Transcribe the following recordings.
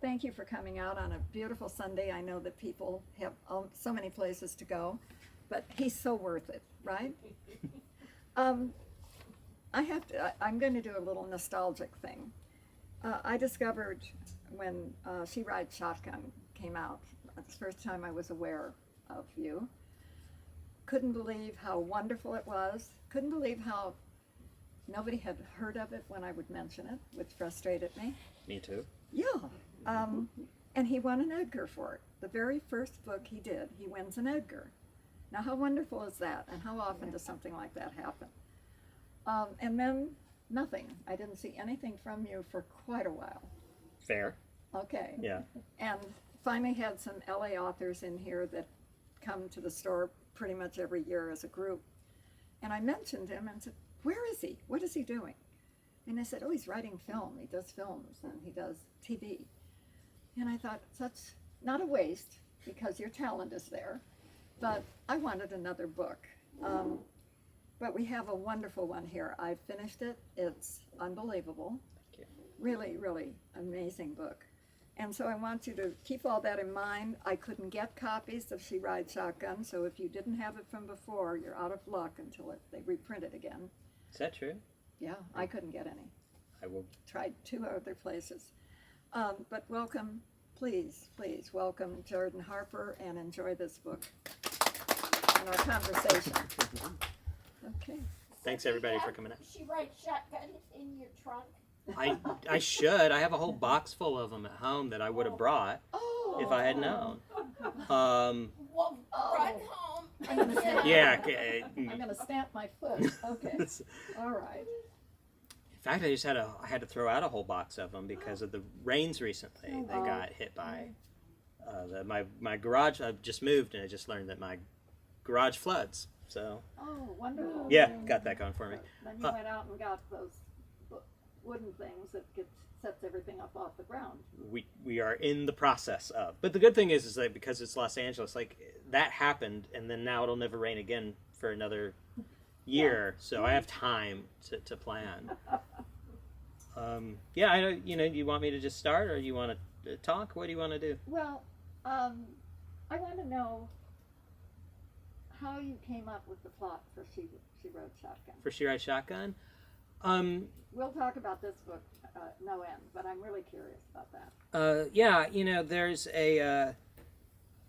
thank you for coming out on a beautiful Sunday. I know that people have so many places to go, but he's so worth it, right? I'm going to do a little nostalgic thing. I discovered when She Rides Shotgun came out, the first time I was aware of you. Couldn't believe how wonderful it was. Couldn't believe how nobody had heard of it when I would mention it, which frustrated me. Me too. Yeah. And he won an Edgar for it. The very first book he did, he wins an Edgar. Now, how wonderful is that? And how often does something like that happen? And then nothing. I didn't see anything from you for quite a while. Fair. Okay. Yeah. And finally had some LA authors in here that come to the store pretty much every year as a group. And I mentioned him and said, where is he? What is he doing? And they said, oh, he's writing film. He does films and he does TV. And I thought, such, not a waste, because your talent is there, but I wanted another book. But we have a wonderful one here. I finished it. It's unbelievable. Thank you. Really, really amazing book. And so I want you to keep all that in mind. I couldn't get copies of She Rides Shotgun, so if you didn't have it from before, you're out of luck until they reprint it again. Is that true? Yeah, I couldn't get any. I will. Tried 2 other places. But welcome, please, welcome Jordan Harper and enjoy this book and our conversation. Okay. Thanks everybody for coming out. She Rides Shotgun in your trunk. I should. I have a whole box full of them at home that I would have brought if I had known. Well, run home. I'm gonna stamp, Yeah. I'm gonna stamp my foot. Okay. All right. In fact, I had to throw out a whole box of them because of the rains recently. They got hit by my garage. I've just moved and I just learned that my garage floods. So Oh, wonderful. yeah, got that going for me. Then you went out and got those wooden things that sets everything up off the ground. We are in the process of. But the good thing is that because it's Los Angeles, like that happened, and then now it'll never rain again for another year. So I have time to plan. Yeah, I know. You want me to just start, or you want to talk? What do you want to do? Well, I want to know how you came up with the plot for She Rides Shotgun. For She Rides Shotgun? We'll talk about this book no end, but I'm really curious about that. Yeah, there's a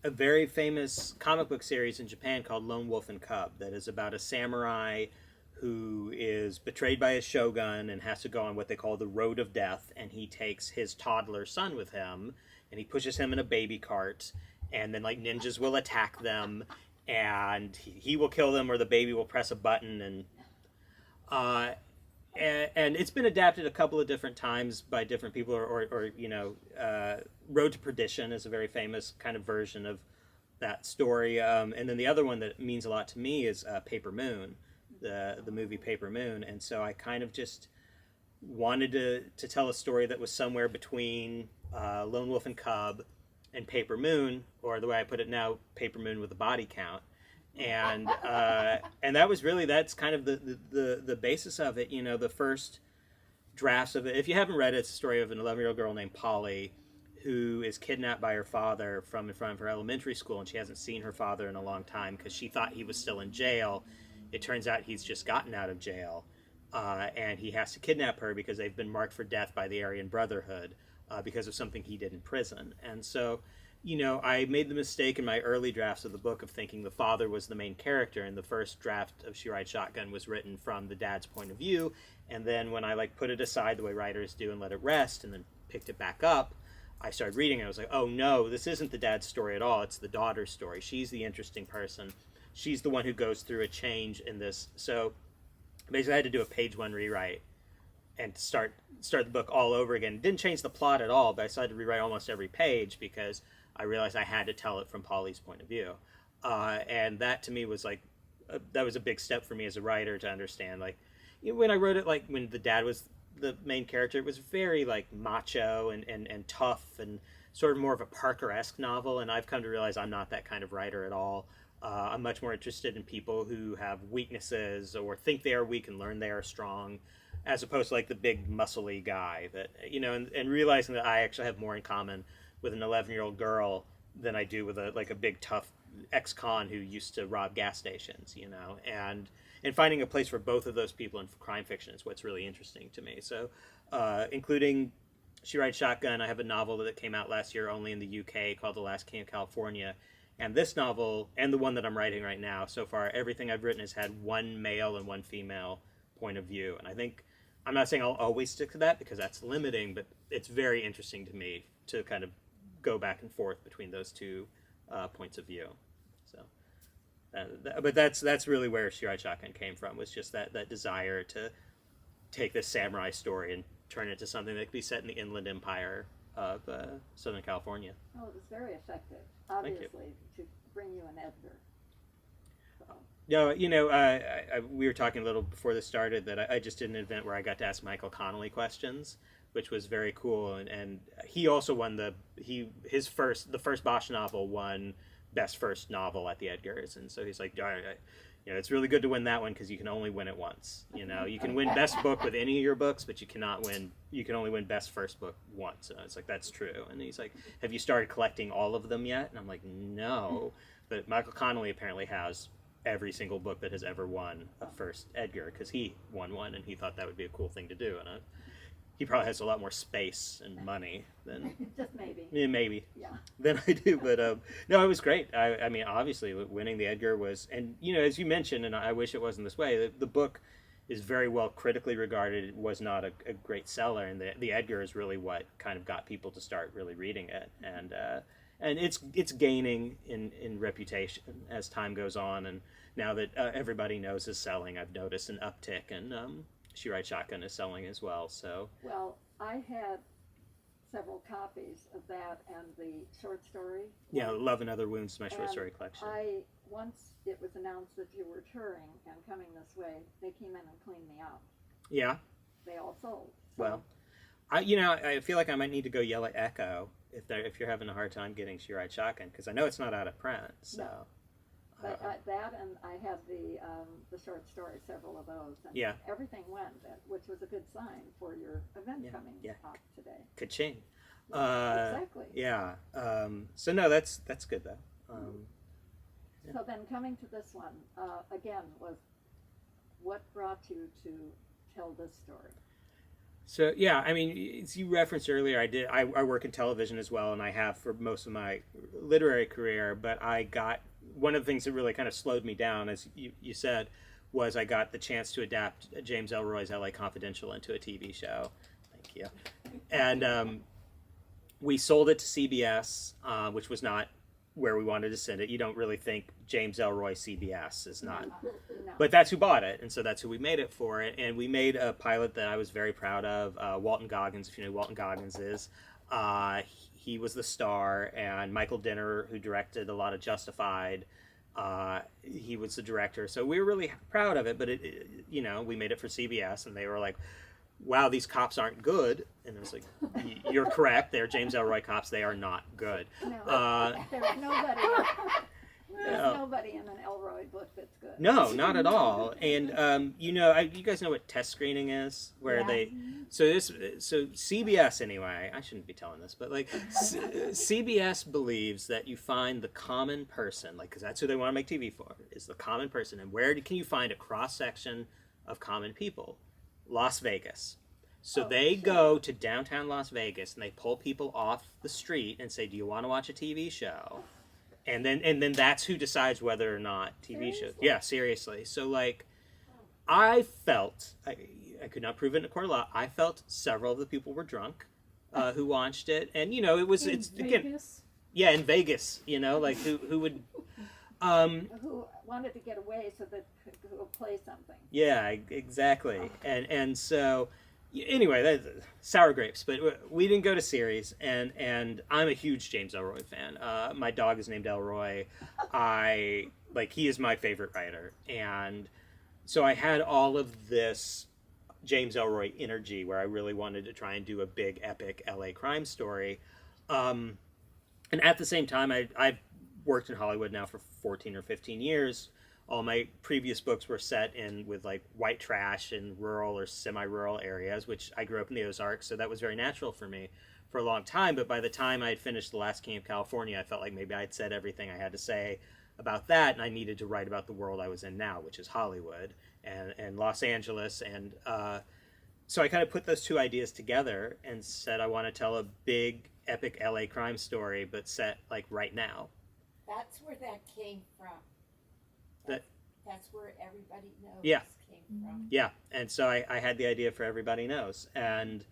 very famous comic book series in Japan called Lone Wolf and Cub that is about a samurai who is betrayed by his shogun and has to go on what they call the road of death, and he takes his toddler son with him, and he pushes him in a baby cart, and then like ninjas will attack them, and he will kill them, or the baby will press a button, and it's been adapted a couple of different times by different people, or Road to Perdition is a very famous kind of version of that story. And then the other one that means a lot to me is Paper Moon, the movie Paper Moon. And so I kind of just wanted to tell a story that was somewhere between Lone Wolf and Cub and Paper Moon, or the way I put it now, Paper Moon with a body count. And that's kind of the basis of it. The first drafts of it. If you haven't read it, it's a story of an 11-year-old girl named Polly who is kidnapped by her father from in front of her elementary school, and she hasn't seen her father in a long time because she thought he was still in jail. It turns out he's just gotten out of jail, and he has to kidnap her because they've been marked for death by the Aryan Brotherhood because of something he did in prison. And so I made the mistake in my early drafts of the book of thinking the father was the main character, and the first draft of She Rides Shotgun was written from the dad's point of view. And then when I put it aside the way writers do and let it rest, and then picked it back up, I started reading it. I was like, oh no, this isn't the dad's story at all. It's the daughter's story. She's the interesting person. She's the one who goes through a change in this. So basically I had to do a page 1 rewrite and start the book all over again. Didn't change the plot at all, but I decided to rewrite almost every page because I realized I had to tell it from Polly's point of view. And that to me was that was a big step for me as a writer to understand. When I wrote it, when the dad was the main character, it was very macho and tough and sort of more of a Parker-esque novel. And I've come to realize I'm not that kind of writer at all. I'm much more interested in people who have weaknesses or think they are weak and learn they are strong. as opposed to like the big muscly guy that, you know, and realizing that I actually have more in common with an 11-year-old girl than I do with a big tough ex-con who used to rob gas stations, you know, and finding a place for both of those people in crime fiction is what's really interesting to me. So, including She Rides Shotgun, I have a novel that came out last year only in the UK called The Last King of California. And this novel, and the one that I'm writing right now, so far, everything I've written has had one male and one female point of view. And I think, I'm not saying I'll always stick to that because that's limiting, but it's very interesting to me to kind of go back and forth between those two points of view. So, but that's really where She Rides Shotgun came from, was just that desire to take this samurai story and turn it into something that could be set in the Inland Empire of Southern California. Oh, it was very effective, Thank you. obviously, to bring you an Edgar. So, No, you know, we were talking a little before this started that I just did an event where I got to ask Michael Connolly questions, which was very cool, and he also won the first Bosch novel won best first novel at the Edgars, and so he's like, all right, you know, it's really good to win that one because you can only win it once. You know, you can win best book with any of your books, but you can only win best first book once. And it's like, that's true. And he's like, have you started collecting all of them yet? And I'm like, no. But Michael Connolly apparently has every single book that has ever won a first Edgar because he won one and he thought that would be a cool thing to do. And he probably has a lot more space and money than just maybe. yeah, maybe Yeah. than I do. But no, it was great. I mean, obviously, winning the Edgar was, and you know, as you mentioned, and I wish it wasn't this way. The book is very well critically regarded. It was not a great seller, and the Edgar is really what kind of got people to start really reading it, and it's gaining in reputation as time goes on, and now that everybody knows is selling, I've noticed an uptick, and She Rides Shotgun is selling as well. So Well, I had several copies of that and the short story. yeah, Love and Other Wounds, my short And story collection. Once it was announced that you were touring and coming this way, they came in and cleaned me out. Yeah. They all sold. So, Well, I feel like I might need to go yell at Echo if you're having a hard time getting She Rides Shotgun, because I know it's not out of print. So. No. But that, and I had the short story, several of those, and Yeah. everything went, which was a good sign for your event Yeah, coming yeah. up today. Ka-ching. Exactly. Yeah. So no, that's good though. So then coming to this one, again, was what brought you to tell this story? So yeah, I mean, as you referenced earlier, I work in television as well, and I have for most of my literary career. But I got one of the things that really kind of slowed me down, as you said, was I got the chance to adapt James Ellroy's L.A. Confidential into a TV show. Thank you. And we sold it to CBS, which was not where we wanted to send it. You don't really think James Ellroy CBS is not. No. But that's who bought it, and so that's who we made it for. And we made a pilot that I was very proud of. Walton Goggins, if you know who Walton Goggins is, he was the star, and Michael Dinner, who directed a lot of Justified, he was the director. So we were really proud of it. But we made it for CBS, and they were like, "Wow, these cops aren't good." And I was like, "You're correct. They're James Ellroy cops. They are not good." No, there's nobody. There's No. nobody in an Elroy book that's good. No, not at all. And you guys know what test screening is, where Yeah. so CBS anyway. I shouldn't be telling this, but like CBS believes that you find the common person, like, because that's who they want to make TV for, is the common person. And where can you find a cross section of common people? Las Vegas. So they go to downtown Las Vegas and they pull people off the street and say, "Do you want to watch a TV show?" And then that's who decides whether or not TV shows. Seriously? Yeah, seriously. So like, I felt I could not prove it in a court of law. I felt several of the people were drunk who watched it, and it's again, Vegas? yeah, in Vegas. Like who would. Who wanted to get away so that could go play something. Yeah, exactly. And so, anyway, that's sour grapes. But we didn't go to series, and I'm a huge James Ellroy fan. My dog is named Elroy. He is my favorite writer, and so I had all of this James Ellroy energy where I really wanted to try and do a big epic LA crime story. And at the same time, I've worked in Hollywood now for 14 or 15 years, all my previous books were set in with like white trash in rural or semi-rural areas, which I grew up in the Ozarks, so that was very natural for me for a long time. But by the time I had finished The Last King of California, I felt like maybe I had said everything I had to say about that, and I needed to write about the world I was in now, which is Hollywood and Los Angeles. And so I kind of put those two ideas together and said I want to tell a big, epic LA crime story, but set like right now. That's where that came from. That's where Everybody Knows Yeah. came from. Yeah, and so I had the idea for Everybody Knows. And,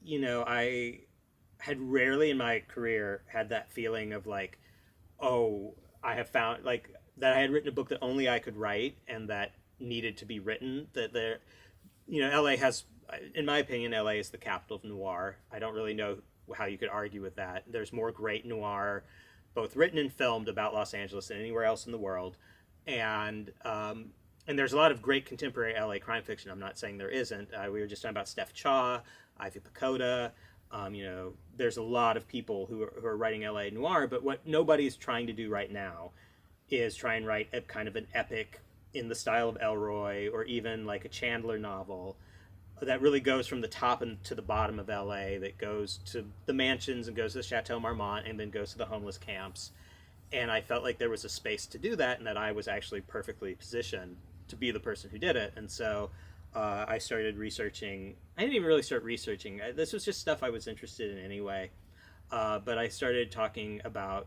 you know, I had rarely in my career had that feeling of like, oh, I have found, like, that I had written a book that only I could write and that needed to be written. That there, you know, LA has, in my opinion, LA is the capital of noir. I don't really know how you could argue with that. There's more great noir, both written and filmed, about Los Angeles than anywhere else in the world. And there's a lot of great contemporary LA crime fiction. I'm not saying there isn't. We were just talking about Steph Chaw, Ivy Pacoda. You know, there's a lot of people who are writing LA noir, but what nobody's trying to do right now is try and write a kind of an epic in the style of Elroy, or even like a Chandler novel that really goes from the top and to the bottom of LA, that goes to the mansions and goes to the Chateau Marmont and then goes to the homeless camps. And I felt like there was a space to do that, and that I was actually perfectly positioned to be the person who did it. And so I started researching. I didn't even really start researching. This was just stuff I was interested in anyway. But I started talking about,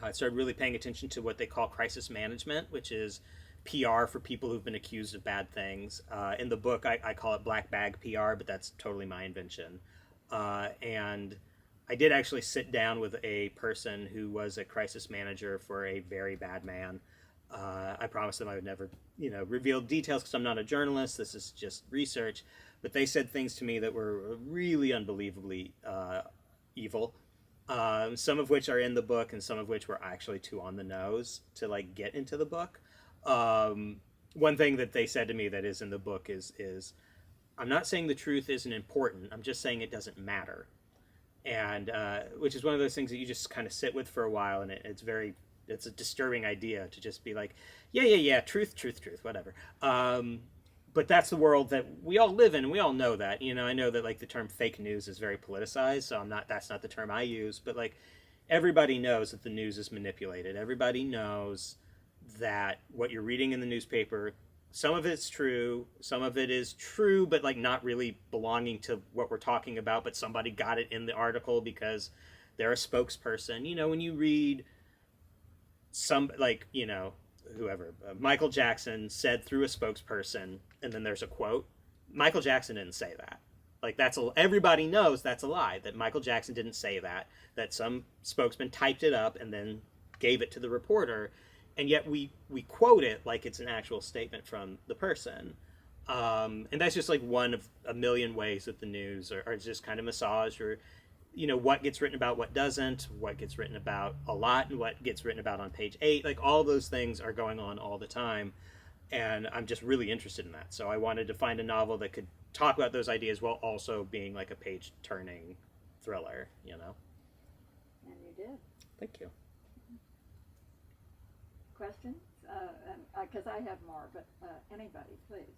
I started really paying attention to what they call crisis management, which is PR for people who've been accused of bad things. In the book, I call it black bag PR, but that's totally my invention. And I did actually sit down with a person who was a crisis manager for a very bad man. I promised them I would never, you know, reveal details because I'm not a journalist. This is just research. But they said things to me that were really unbelievably evil. Some of which are in the book, and some of which were actually too on the nose to like get into the book. One thing that they said to me that is in the book is I'm not saying the truth isn't important. I'm just saying it doesn't matter. And which is one of those things that you just kind of sit with for a while, and it's a disturbing idea to just be like, yeah, truth, whatever. But that's the world that we all live in, and we all know that. You know, I know that like the term fake news is very politicized, so that's not the term I use. But like, everybody knows that the news is manipulated. Everybody knows that what you're reading in the newspaper, some of it's true, some of it is true, but like not really belonging to what we're talking about, but somebody got it in the article because they're a spokesperson. You know, when you read some, like, you know, whoever, Michael Jackson said through a spokesperson, and then there's a quote. Michael Jackson didn't say that. Like, everybody knows that's a lie, that Michael Jackson didn't say that some spokesman typed it up and then gave it to the reporter. And yet we quote it like it's an actual statement from the person. And that's just like one of a million ways that the news are just kind of massaged, or, you know, what gets written about, what doesn't, what gets written about a lot, and what gets written about on page 8. Like, all those things are going on all the time. And I'm just really interested in that. So I wanted to find a novel that could talk about those ideas while also being like a page-turning thriller, you know? And you did. Thank you. Questions? Because I have more, but anybody, please.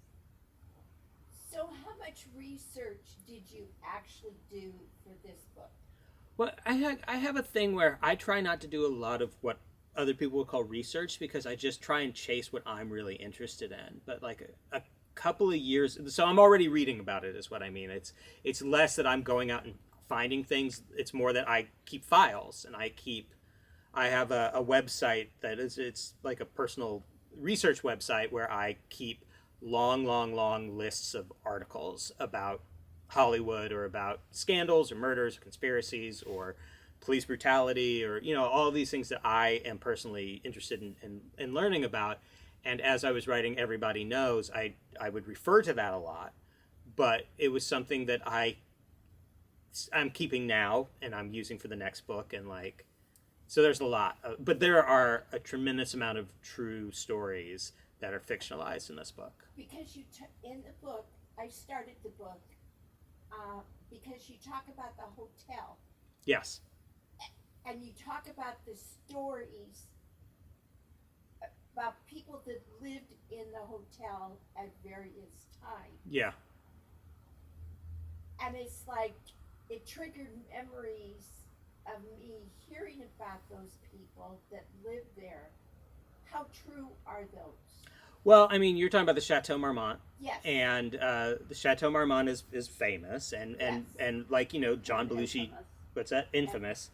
So how much research did you actually do for this book? Well, I have a thing where I try not to do a lot of what other people would call research, because I just try and chase what I'm really interested in. But like a couple of years, so I'm already reading about it, is what I mean. It's less that I'm going out and finding things. It's more that I keep files, and I have a website that it's like a personal research website where I keep long lists of articles about Hollywood, or about scandals or murders or conspiracies or police brutality, or, you know, all these things that I am personally interested in learning about. And as I was writing Everybody Knows, I would refer to that a lot, but it was something that I'm keeping now and I'm using for the next book. And like, so there's a lot, but there are a tremendous amount of true stories that are fictionalized in this book. Because in the book, I started the book because you talk about the hotel. Yes. And you talk about the stories about people that lived in the hotel at various times. Yeah. And it's like, it triggered memories of me hearing about those people that lived there. How true are those? Well, I mean, you're talking about the Chateau Marmont. Yes. And the Chateau Marmont is famous, and Yes. like, you know, John Belushi, what's that? Infamous.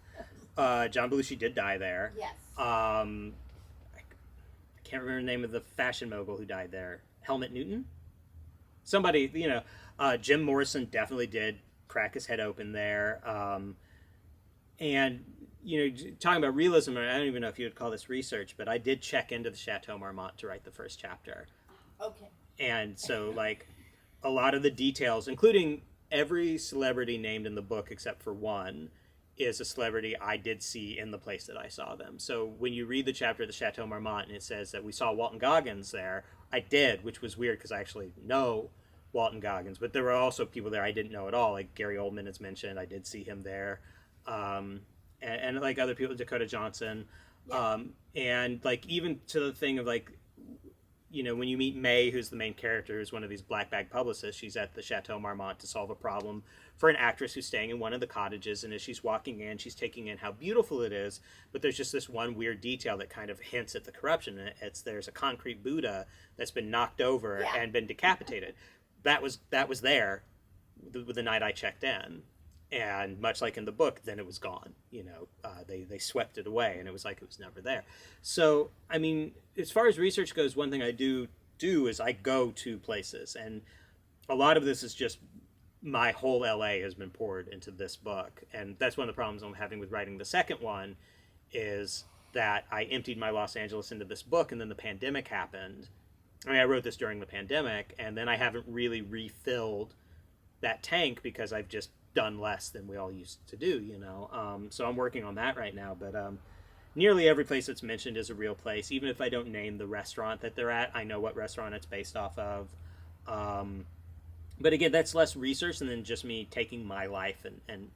John Belushi did die there. Yes. I can't remember the name of the fashion mogul who died there. Helmut Newton? Somebody, you know, Jim Morrison definitely did crack his head open there. And, you know, talking about realism, I don't even know if you would call this research, but I did check into the Chateau Marmont to write the first chapter. Okay. And so, like, a lot of the details, including every celebrity named in the book except for one, is a celebrity I did see in the place that I saw them. So when you read the chapter of the Chateau Marmont and it says that we saw Walton Goggins there, I did, which was weird because I actually know Walton Goggins. But there were also people there I didn't know at all, like Gary Oldman is mentioned. I did see him there. And like other people, Dakota Johnson. Yeah. And like even to the thing of like, you know, when you meet May, who's the main character, who's one of these black bag publicists, she's at the Chateau Marmont to solve a problem for an actress who's staying in one of the cottages. And as she's walking in, she's taking in how beautiful it is. But there's just this one weird detail that kind of hints at the corruption. It's there's a concrete Buddha that's been knocked over Yeah. and been decapitated. That was there the night I checked in. And much like in the book, then it was gone. You know, they swept it away, and it was like it was never there. So, I mean, as far as research goes, one thing I do is I go to places, and a lot of this is just my whole LA has been poured into this book, and that's one of the problems I'm having with writing the second one, is that I emptied my Los Angeles into this book, and then the pandemic happened. I mean, I wrote this during the pandemic, and then I haven't really refilled that tank because I've just done less than we all used to do, you know. So I'm working on that right now, but nearly every place that's mentioned is a real place. Even if I don't name the restaurant that they're at, I know what restaurant it's based off of. But again, that's less research than just me taking my life and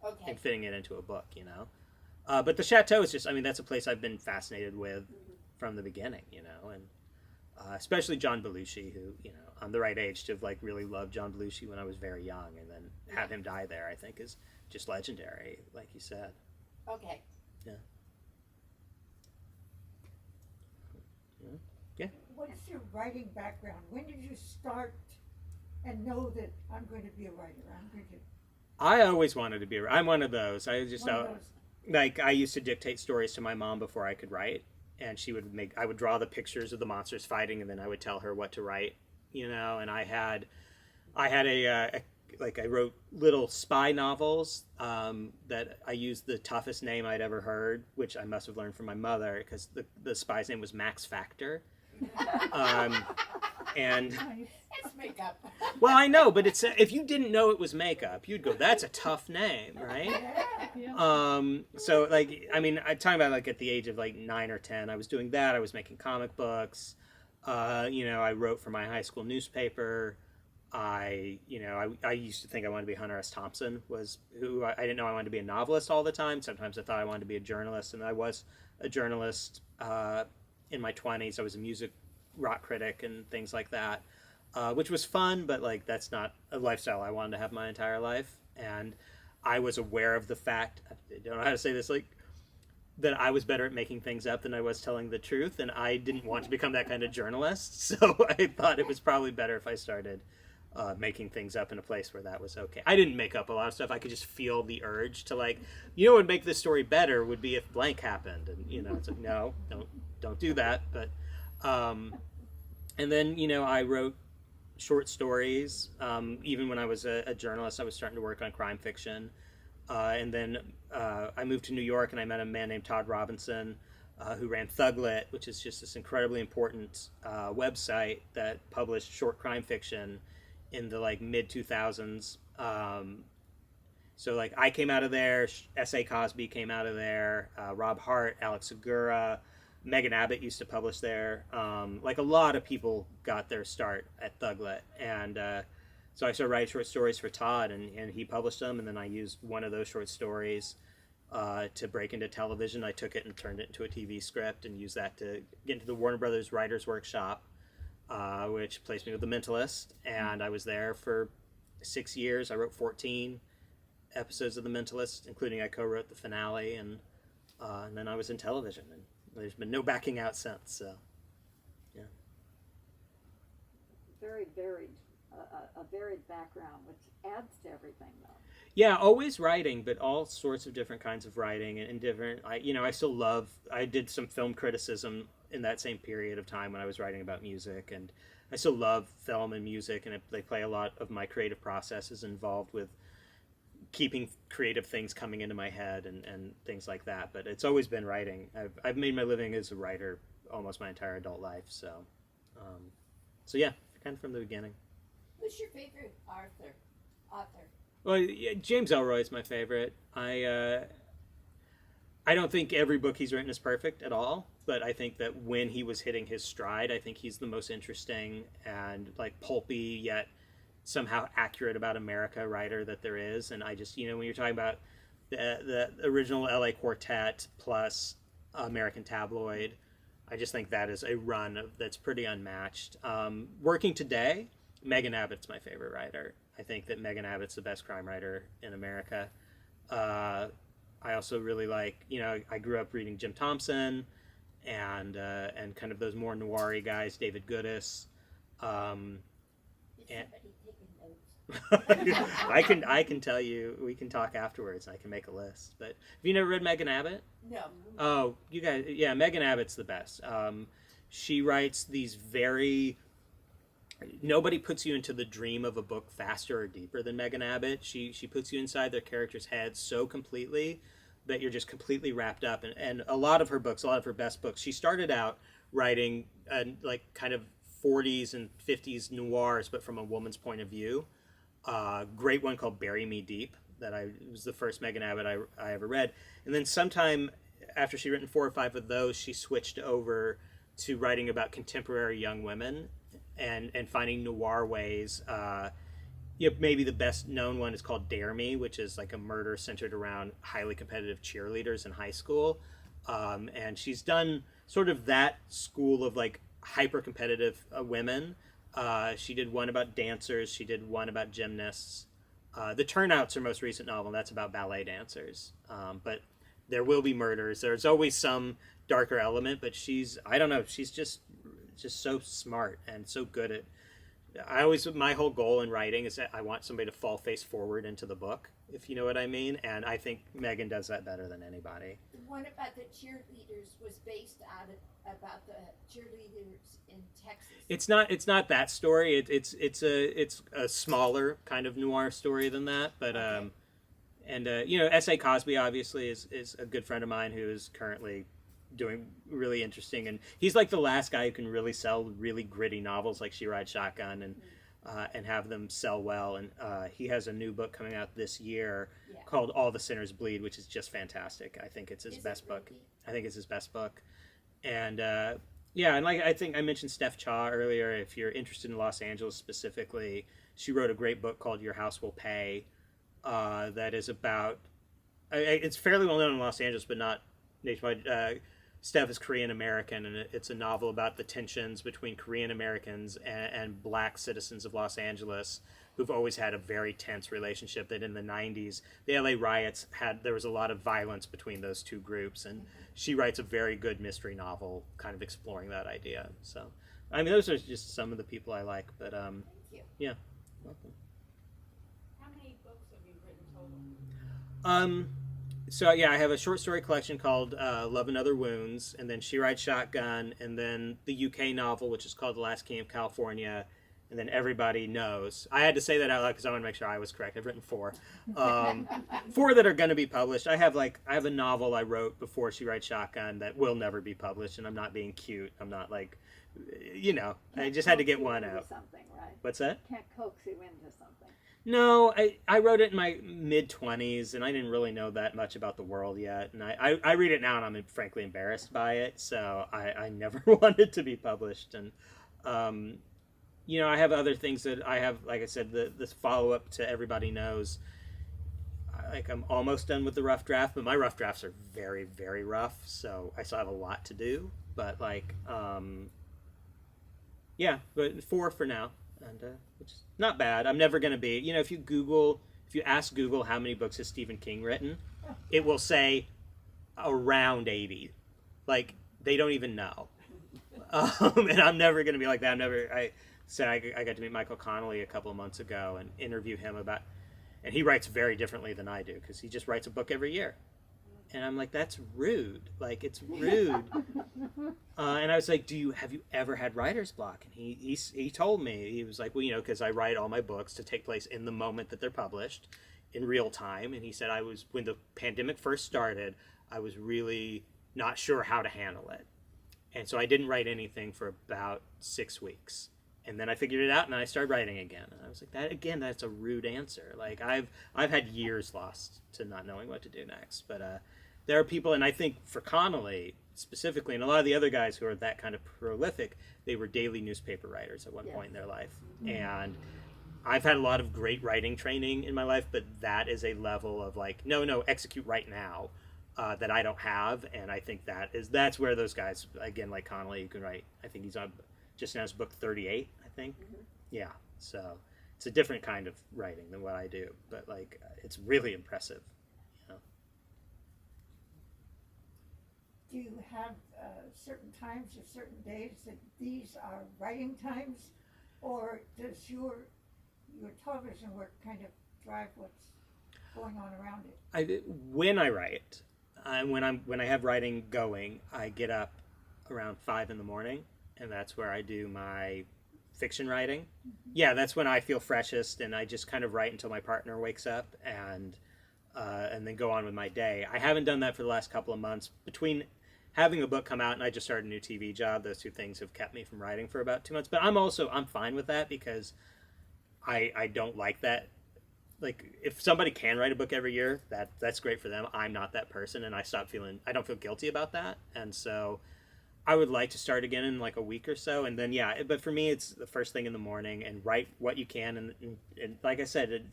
Okay. fitting it into a book, you know. But the chateau is just, I mean, that's a place I've been fascinated with from the beginning, you know, and especially John Belushi, who, you know, I'm the right age to have like really loved John Belushi when I was very young, and then have him die there, I think, is just legendary, like you said. Okay. Yeah. Yeah. What is your writing background? When did you start and know that I'm going to be a writer? I'm going to I always wanted to be. I'm one of those. I just one of those. like I used to dictate stories to my mom before I could write, and she would make. I would draw the pictures of the monsters fighting, and then I would tell her what to write. You know, and I had a like I wrote little spy novels that I used the toughest name I'd ever heard, which I must have learned from my mother because the spy's name was Max Factor. And It's makeup. well, I know, but it's if you didn't know it was makeup, you'd go, "That's a tough name, right?" So like, I mean, I'm talking about like at the age of like 9 or 10, I was doing that. I was making comic books. You know, I wrote for my high school newspaper. I used to think I wanted to be Hunter S. Thompson, was who I didn't know I wanted to be a novelist all the time. Sometimes I thought I wanted to be a journalist, and I was a journalist in my 20s. I was a music rock critic and things like that, which was fun, but like that's not a lifestyle I wanted to have my entire life. And I was aware of the fact, I don't know how to say this, like that I was better at making things up than I was telling the truth, and I didn't want to become that kind of journalist. So I thought it was probably better if I started making things up in a place where that was okay. I didn't make up a lot of stuff. I could just feel the urge to like, you know, what would make this story better would be if blank happened, and you know, it's like no, don't do that. But and then, you know, I wrote short stories. Even when I was a journalist, I was starting to work on crime fiction. And then I moved to New York, and I met a man named Todd Robinson, who ran Thuglit, which is just this incredibly important website that published short crime fiction in the like mid 2000s. So like I came out of there, S.A. Cosby came out of there, Rob Hart, Alex Segura, Megan Abbott used to publish there. Like a lot of people got their start at Thuglit, and so I started writing short stories for Todd, and he published them, and then I used one of those short stories to break into television. I took it and turned it into a TV script and used that to get into the Warner Brothers Writers Workshop, which placed me with The Mentalist. And I was there for 6 years. I wrote 14 episodes of The Mentalist, including I co-wrote the finale, and then I was in television. And there's been no backing out since. So, yeah. Very varied, a varied background, which adds to everything, though. Yeah, always writing, but all sorts of different kinds of writing and different. I still love. I did some film criticism in that same period of time when I was writing about music, and I still love film and music, and they play a lot of my creative processes involved with keeping creative things coming into my head and things like that. But it's always been writing. I've made my living as a writer almost my entire adult life. So yeah, kind of from the beginning. Who's your favorite author? Well, yeah, James Ellroy is my favorite. I don't think every book he's written is perfect at all, but I think that when he was hitting his stride, I think he's the most interesting and like pulpy yet somehow accurate about America writer that there is. And I just, when you're talking about the original LA Quartet plus American Tabloid, I just think that is a run that's pretty unmatched. Working today, Megan Abbott's my favorite writer. I think that Megan Abbott's the best crime writer in America. I also really like, I grew up reading Jim Thompson and kind of those more noir-y guys, David Goodis. Is somebody taking notes? I can tell you, we can talk afterwards. I can make a list. But have you never read Megan Abbott? No. Oh, you guys, yeah, Megan Abbott's the best. She writes these nobody puts you into the dream of a book faster or deeper than Megan Abbott. She puts you inside their characters' heads so completely that you're just completely wrapped up. And a lot of her books, a lot of her best books, she started out writing like kind of 40s and 50s noirs, but from a woman's point of view. Great one called Bury Me Deep that was the first Megan Abbott I ever read. And then sometime after she'd written 4 or 5 of those, she switched over to writing about contemporary young women and finding noir ways. Maybe the best known one is called Dare Me, which is like a murder centered around highly competitive cheerleaders in high school. And she's done sort of that school of like hyper competitive women. She did one about dancers. She did one about gymnasts. The Turnout's her most recent novel. That's about ballet dancers. But there will be murders. There's always some darker element, but she's just so smart and so good at. My whole goal in writing is that I want somebody to fall face forward into the book, if you know what I mean. And I think Megan does that better than anybody. The one about the cheerleaders was based about the cheerleaders in Texas. It's not that story. It's a smaller kind of noir story than that. But Okay. S.A. Cosby obviously is a good friend of mine who is currently doing really interesting, and he's like the last guy who can really sell really gritty novels like She Rides Shotgun and have them sell well. And he has a new book coming out this year called All the Sinners Bleed, which is just fantastic. I think it's his best book. I think it's his best book. And and like I think I mentioned Steph Chaw earlier. If you're interested in Los Angeles specifically, she wrote a great book called Your House Will Pay. That is about. It's fairly well known in Los Angeles, but not nationwide. Steph is Korean American, and it's a novel about the tensions between Korean Americans and black citizens of Los Angeles who've always had a very tense relationship. That in the 90s, the LA riots there was a lot of violence between those two groups, and she writes a very good mystery novel kind of exploring that idea. So, I mean, those are just some of the people I like, but Thank you. yeah. Welcome. How many books have you written total? So yeah, I have a short story collection called Love and Other Wounds, and then She Rides Shotgun, and then the UK novel, which is called The Last King of California, and then Everybody Knows. I had to say that out loud because I want to make sure I was correct. I've written 4. 4 that are going to be published. I have a novel I wrote before She Rides Shotgun that will never be published, and I'm not being cute. I'm not like, I just had to get one out. Something, right? What's that? Can't coax you into something. No, I wrote it in my mid-20s, and I didn't really know that much about the world yet. And I read it now, and I'm frankly embarrassed by it, so I never wanted to be published. And, I have other things that I have, like I said, this follow-up to Everybody Knows. I'm almost done with the rough draft, but my rough drafts are very, very rough, so I still have a lot to do. But yeah, but 4 for now, and which is not bad. I'm never gonna be, if you ask Google how many books has Stephen King written, it will say around 80. Like, they don't even know. And I'm never gonna be like that. I said I got to meet Michael Connolly a couple of months ago and interview him about. And he writes very differently than I do because he just writes a book every year. And I'm like, that's rude. Like, it's rude. And I was like, have you ever had writer's block? And he told me, he was like, well, because I write all my books to take place in the moment that they're published in real time. And he said, when the pandemic first started, I was really not sure how to handle it. And so I didn't write anything for about 6 weeks. And then I figured it out, and I started writing again. And I was like, that's a rude answer. Like, I've had years lost to not knowing what to do next. But there are people, and I think for Connolly specifically, and a lot of the other guys who are that kind of prolific, they were daily newspaper writers at one point in their life. And I've had a lot of great writing training in my life, but that is a level of like, no, execute right now, that I don't have. And I think that's where those guys, again, like Connolly, you can write. I think he's on just now his book 38, I think. Yeah, so it's a different kind of writing than what I do, but like, it's really impressive. Do you have certain times or certain days that these are writing times, or does your television work kind of drive what's going on around it? When I write, when I have writing going, I get up around 5 in the morning, and that's where I do my fiction writing. Yeah, that's when I feel freshest, and I just kind of write until my partner wakes up, and then go on with my day. I haven't done that for the last couple of months. Between having a book come out and I just started a new TV job, those two things have kept me from writing for about 2 months. But I'm fine with that because I don't like that. Like, if somebody can write a book every year, that's great for them. I'm not that person, and I don't feel guilty about that. And so I would like to start again in like a week or so, and then but for me it's the first thing in the morning, and write what you can, and like I said,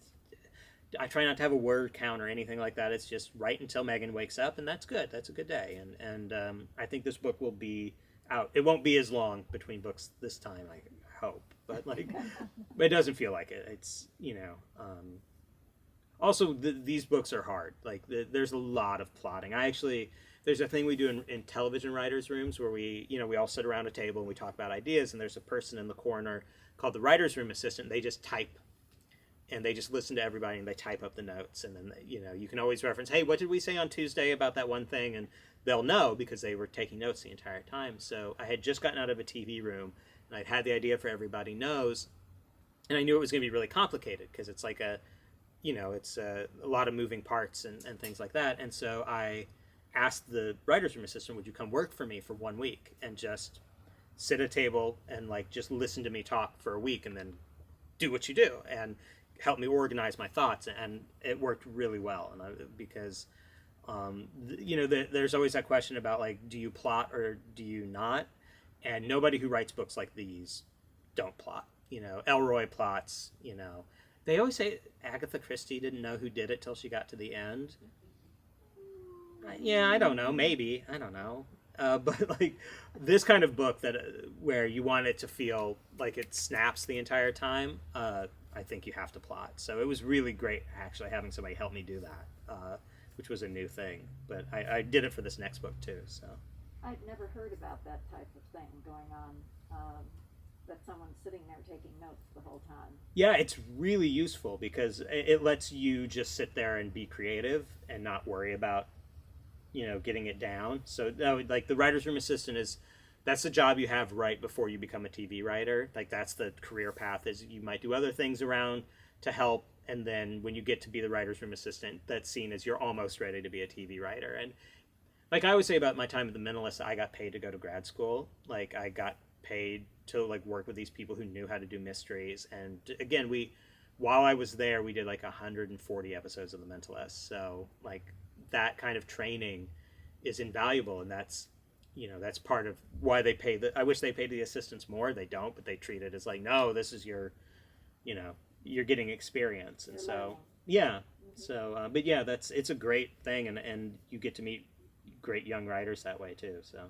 I try not to have a word count or anything like that. It's just write until Megan wakes up, and that's good. That's a good day, and I think this book will be out. It won't be as long between books this time, I hope, but like, it doesn't feel like it. It's also these books are hard. Like there's a lot of plotting. There's a thing we do in television writers' rooms where we all sit around a table and we talk about ideas, and there's a person in the corner called the writer's room assistant. They just type, and they just listen to everybody, and they type up the notes. And then, you can always reference, hey, what did we say on Tuesday about that one thing? And they'll know because they were taking notes the entire time. So I had just gotten out of a TV room, and I'd had the idea for Everybody Knows, and I knew it was going to be really complicated because it's like it's a lot of moving parts and things like that. And so I asked the writer's room assistant, would you come work for me for 1 week and just sit at a table and like just listen to me talk for a week, and then do what you do and help me organize my thoughts. And it worked really well. And because there's always that question about like, do you plot or do you not? And nobody who writes books like these don't plot. Elroy plots. They always say Agatha Christie didn't know who did it till she got to the end. Yeah, I don't know. Maybe, I don't know. But like this kind of book where you want it to feel like it snaps the entire time, I think you have to plot. So it was really great actually having somebody help me do that, which was a new thing. But I did it for this next book too. So I'd never heard about that type of thing going on. That someone's sitting there taking notes the whole time. Yeah, it's really useful because it lets you just sit there and be creative and not worry about getting it down. So like the writer's room assistant that's the job you have right before you become a TV writer. Like that's the career path, is you might do other things around to help, and then when you get to be the writer's room assistant, that's seen as you're almost ready to be a TV writer. And like I always say about my time at the Minimalist, I got paid to go to grad school. Like I got paid to like work with these people who knew how to do mysteries. And again, while I was there, we did like 140 episodes of The Mentalist. So like that kind of training is invaluable, and that's part of why they pay I wish they paid the assistants more. They don't, but they treat it as like, no, this is your you're getting experience. And so Yeah. So, but yeah, it's a great thing, and you get to meet great young writers that way too. So,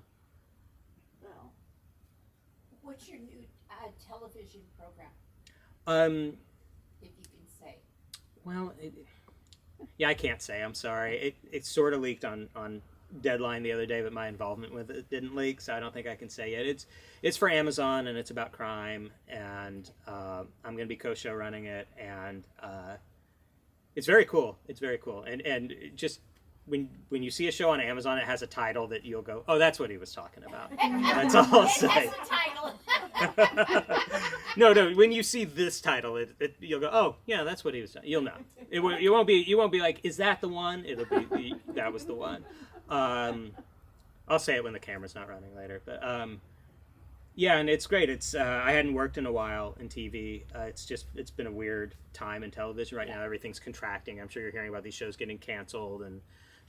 Well, what's your new television program, if you can say? well, yeah, I can't say. I'm sorry. It sort of leaked on Deadline the other day, but my involvement with it didn't leak, so I don't think I can say yet. It's for Amazon, and it's about crime, and I'm going to be co-show running it, and it's very cool. It's very cool, and just when you see a show on Amazon, it has a title that you'll go, oh, that's what he was talking about. That's all I'll say. That's the title. No. When you see this title, you'll go, oh, yeah, that's what he was saying. You'll know. You won't be like, is that the one? It'll be that was the one. I'll say it when the camera's not running later, but yeah, and it's great. It's I hadn't worked in a while in TV. It's been a weird time in television right now. Everything's contracting. I'm sure you're hearing about these shows getting canceled and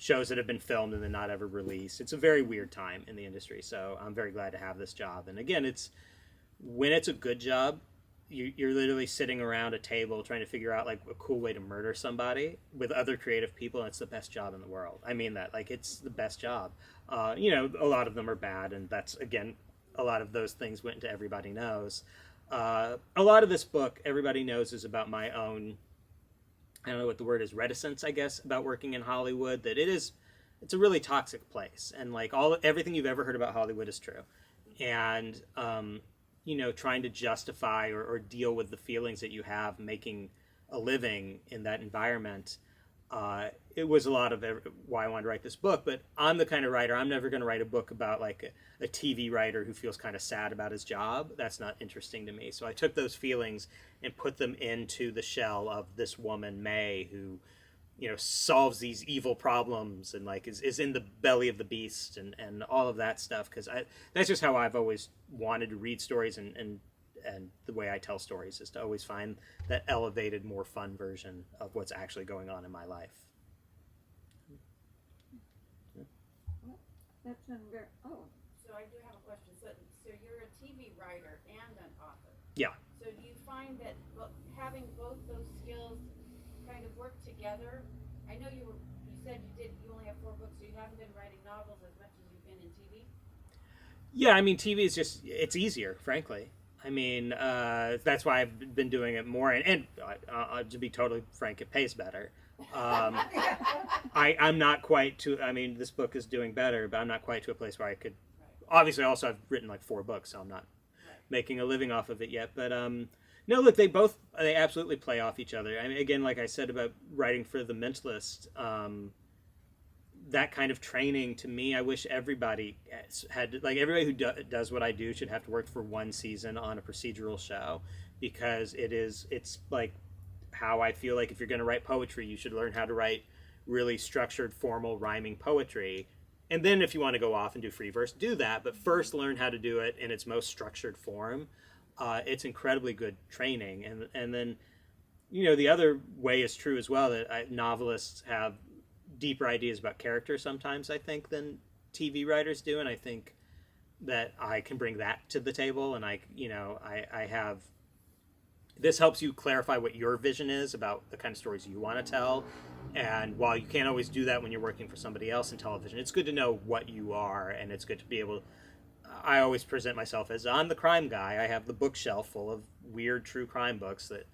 shows that have been filmed and then not ever released. It's a very weird time in the industry. So I'm very glad to have this job. And again, when it's a good job, you're literally sitting around a table trying to figure out like a cool way to murder somebody with other creative people, and it's the best job in the world. I mean that, like, it's the best job. A lot of them are bad, and that's, again, a lot of those things went into Everybody Knows. A lot of this book, Everybody Knows, is about my own, I don't know what the word is, reticence, I guess, about working in Hollywood, that it's a really toxic place, and like everything you've ever heard about Hollywood is true. And trying to justify or deal with the feelings that you have making a living in that environment. It was a lot of why I wanted to write this book, but I'm the kind of writer, I'm never going to write a book about like a TV writer who feels kind of sad about his job. That's not interesting to me. So I took those feelings and put them into the shell of this woman, May, who, solves these evil problems and like is in the belly of the beast and all of that stuff. Cause that's just how I've always wanted to read stories, and the way I tell stories is to always find that elevated, more fun version of what's actually going on in my life. That's been very, So I do have a question. So you're a TV writer and an author. Yeah. So do you find that having both those skills kind of work together? I know you said you only have 4 books, so you haven't been writing novels as much as you've been in TV? Yeah, I mean, TV is it's easier, frankly. I mean, that's why I've been doing it more. And to be totally frank, it pays better. I'm not quite this book is doing better, but I'm not quite to a place where I could. Obviously, also, I've written like 4 books, so I'm not making a living off of it yet. But no, look, they absolutely play off each other. I mean, again, like I said about writing for The Mentalist, that kind of training, to me, I wish everybody had, like, everybody who does what I do should have to work for 1 season on a procedural show, because it's like how I feel like if you're going to write poetry, you should learn how to write really structured, formal, rhyming poetry. And then if you want to go off and do free verse, do that, but first learn how to do it in its most structured form. It's incredibly good training. And then, the other way is true as well, that novelists have deeper ideas about character sometimes, I think, than TV writers do. And I think that I can bring that to the table. And I have, this helps you clarify what your vision is about the kind of stories you want to tell. And while you can't always do that when you're working for somebody else in television, it's good to know what you are, and it's good to be able. I always present myself as, I'm the crime guy. I have the bookshelf full of weird true crime books that,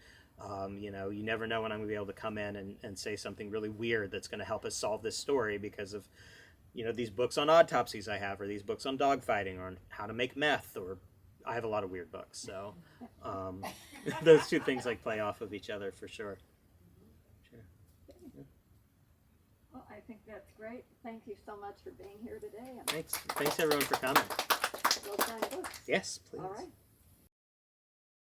you never know when I'm going to be able to come in and say something really weird that's going to help us solve this story because of, these books on autopsies I have, or these books on dogfighting, or on how to make meth, or I have a lot of weird books. So those 2 things like play off of each other for sure. well, I think that's great. Thank you so much for being here today. And Thanks everyone for coming. go sign books. Yes, please. All right.